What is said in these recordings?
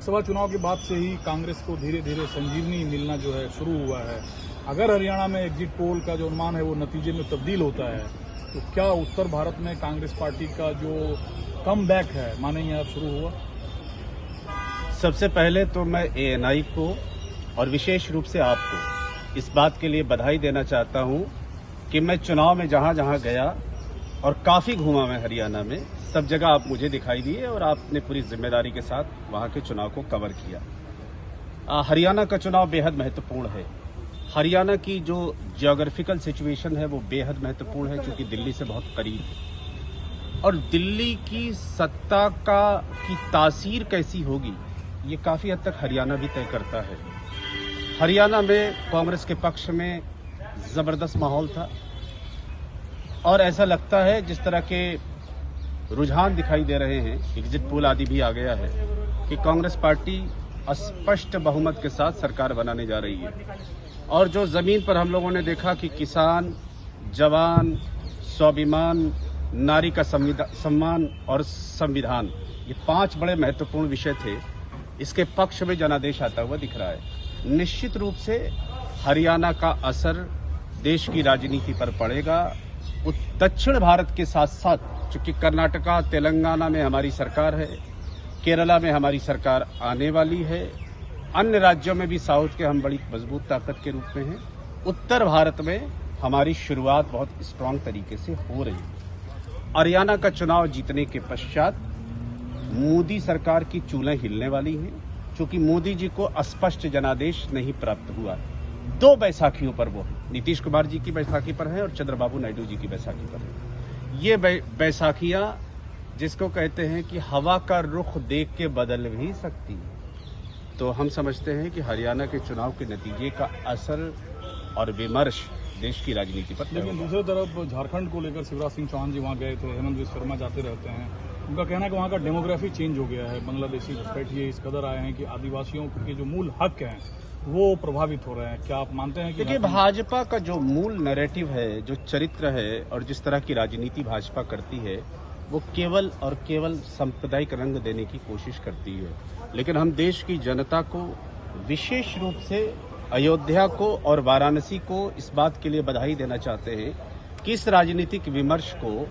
लोकसभा चुनाव के बाद से ही कांग्रेस को धीरे धीरे संजीवनी मिलना जो है शुरू हुआ है। अगर हरियाणा में एग्जिट पोल का जो अनुमान है वो नतीजे में तब्दील होता है तो क्या उत्तर भारत में कांग्रेस पार्टी का जो कम बैक है माने अब शुरू हुआ? सबसे पहले तो मैं एएनआई को और विशेष रूप से आपको इस बात के लिए बधाई देना चाहता हूं कि मैं चुनाव में जहां जहां गया और काफी घूमा मैं हरियाणा में, सब जगह आप मुझे दिखाई दिए और आपने पूरी जिम्मेदारी के साथ वहां के चुनाव को कवर किया। हरियाणा का चुनाव बेहद महत्वपूर्ण है। हरियाणा की जो ज्योग्राफिकल सिचुएशन है वो बेहद महत्वपूर्ण है, क्योंकि दिल्ली से बहुत करीब है और दिल्ली की सत्ता की तासीर कैसी होगी ये काफी हद तक हरियाणा भी तय करता है। हरियाणा में कांग्रेस के पक्ष में जबरदस्त माहौल था और ऐसा लगता है जिस तरह के रुझान दिखाई दे रहे हैं, एग्जिट पोल आदि भी आ गया है कि कांग्रेस पार्टी स्पष्ट बहुमत के साथ सरकार बनाने जा रही है। और जो जमीन पर हम लोगों ने देखा कि किसान, जवान, स्वाभिमान, नारी का सम्मान और संविधान, ये 5 बड़े महत्वपूर्ण विषय थे, इसके पक्ष में जनादेश आता हुआ दिख रहा है। निश्चित रूप से हरियाणा का असर देश की राजनीति पर पड़ेगा। दक्षिण भारत के साथ साथ, चूंकि कर्नाटका, तेलंगाना में हमारी सरकार है, केरला में हमारी सरकार आने वाली है, अन्य राज्यों में भी साउथ के हम बड़ी मजबूत ताकत के रूप में हैं। उत्तर भारत में हमारी शुरुआत बहुत स्ट्रांग तरीके से हो रही है। हरियाणा का चुनाव जीतने के पश्चात मोदी सरकार की चूलें हिलने वाली हैं, क्योंकि मोदी जी को स्पष्ट जनादेश नहीं प्राप्त हुआ है। 2 बैसाखियों पर वो नीतीश कुमार जी की बैसाखी पर है और चंद्रबाबू नायडू जी की बैसाखी पर है। ये बैसाखियां जिसको कहते हैं कि हवा का रुख देख के बदल भी सकती है। तो हम समझते हैं कि हरियाणा के चुनाव के नतीजे का असर और विमर्श देश की राजनीति पर। लेकिन दूसरी तरफ झारखंड को लेकर शिवराज सिंह चौहान जी वहां गए थे, हेमंत बिस्वा शर्मा जाते रहते हैं, उनका कहना है कि वहाँ का डेमोग्राफी चेंज हो गया है। बांग्लादेशी घुसपैठिए इस कदर आए हैं कि आदिवासियों के जो मूल हक हैं वो प्रभावित हो रहे हैं। क्या आप मानते हैं कि देखिए, भाजपा का जो मूल नैरेटिव है, जो चरित्र है और जिस तरह की राजनीति भाजपा करती है, वो केवल और केवल सांप्रदायिक रंग देने की कोशिश करती है। लेकिन हम देश की जनता को, विशेष रूप से अयोध्या को और वाराणसी को इस बात के लिए बधाई देना चाहते हैं कि इस राजनीतिक विमर्श को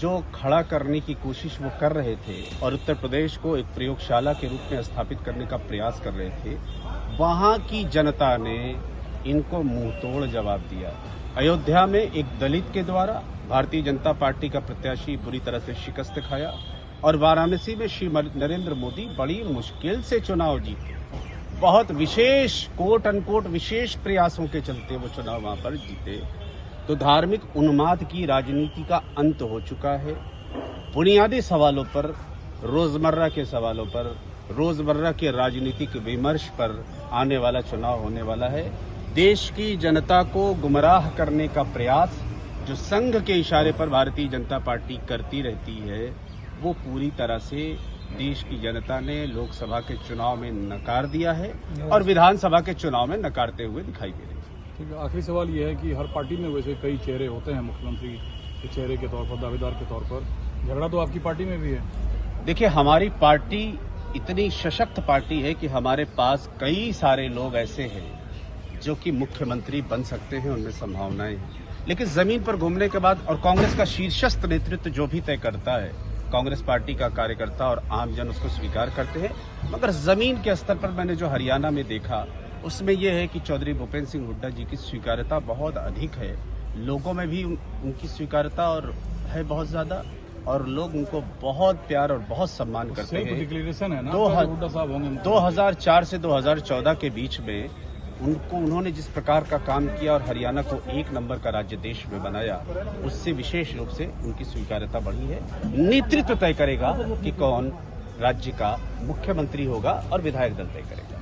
जो खड़ा करने की कोशिश वो कर रहे थे और उत्तर प्रदेश को एक प्रयोगशाला के रूप में स्थापित करने का प्रयास कर रहे थे, वहां की जनता ने इनको मुंहतोड़ जवाब दिया। अयोध्या में एक दलित के द्वारा भारतीय जनता पार्टी का प्रत्याशी बुरी तरह से शिकस्त खाया और वाराणसी में श्री नरेंद्र मोदी बड़ी मुश्किल से चुनाव जीते। बहुत विशेष, कोट अनकोट विशेष प्रयासों के चलते वो चुनाव वहां पर जीते। तो धार्मिक उन्माद की राजनीति का अंत हो चुका है। बुनियादी सवालों पर, रोजमर्रा के सवालों पर, रोजमर्रा के राजनीतिक विमर्श पर आने वाला चुनाव होने वाला है। देश की जनता को गुमराह करने का प्रयास जो संघ के इशारे पर भारतीय जनता पार्टी करती रहती है, वो पूरी तरह से देश की जनता ने लोकसभा के चुनाव में नकार दिया है और विधानसभा के चुनाव में नकारते हुए दिखाई दे रहे हैं। ठीक है, आखिरी सवाल ये है कि हर पार्टी में वैसे कई चेहरे होते हैं, मुख्यमंत्री के चेहरे के तौर पर, दावेदार के तौर पर। झगड़ा तो आपकी पार्टी में भी है। देखिए, हमारी पार्टी इतनी सशक्त पार्टी है कि हमारे पास कई सारे लोग ऐसे हैं जो कि मुख्यमंत्री बन सकते हैं, उनमें संभावनाएं हैं। लेकिन जमीन पर घूमने के बाद, और कांग्रेस का शीर्षस्थ नेतृत्व जो भी तय करता है, कांग्रेस पार्टी का कार्यकर्ता और आमजन उसको स्वीकार करते हैं। मगर जमीन के स्तर पर मैंने जो हरियाणा में देखा, उसमें यह है कि चौधरी भूपेंद्र सिंह हुड्डा जी की स्वीकार्यता बहुत अधिक है। लोगों में भी उनकी स्वीकार्यता और है बहुत ज्यादा, और लोग उनको बहुत प्यार और बहुत सम्मान करते हैं। डिक्लेरेशन है ना, 2004 से 2014 के बीच में उन्होंने जिस प्रकार का काम किया और हरियाणा को 1 नंबर का राज्य देश में बनाया, उससे विशेष रूप से उनकी स्वीकार्यता बढ़ी है। नेतृत्व तय करेगा कि कौन राज्य का मुख्यमंत्री होगा और विधायक दल तय करेगा।